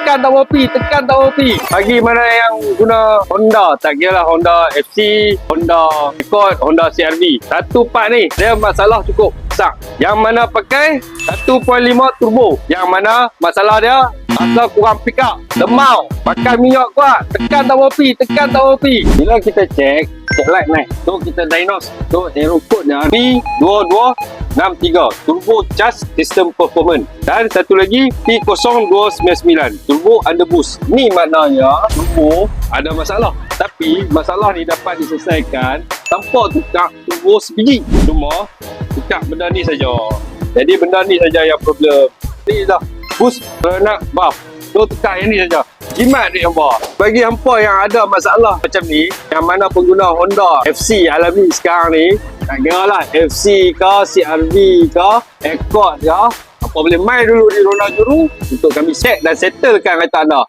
tekan tombol P, tekan tombol P. Bagi mana yang guna Honda, tak kira lah Honda FC, Honda Accord, Honda CR-V. Satu part ni, dia masalah cukup besar. Yang mana pakai 1.5 turbo. Yang mana masalah dia, masa kurang pick up, lemau, pakai minyak kuat, tekan tombol P, tekan tombol P. Bila kita cek light naik, tu kita diagnose, tu aero code nya P2263 turbo charge system performance, dan satu lagi P0299 turbo underboost. Ni maknanya turbo ada masalah, tapi masalah ni dapat diselesaikan tanpa tukar turbo sebiji, cuma tukar benda ni saja. Jadi benda ni saja yang problem. Ni lah boost nak buff, tu tukar yang ni saja. Jimat duit hampa. Bagi hampa yang ada masalah macam ni, yang mana pengguna Honda FC alami sekarang ni, tak kira lah FC ke, CR-V ke, Accord ke, apa boleh main dulu di Ronda Juru untuk kami check dan settlekan kereta anda.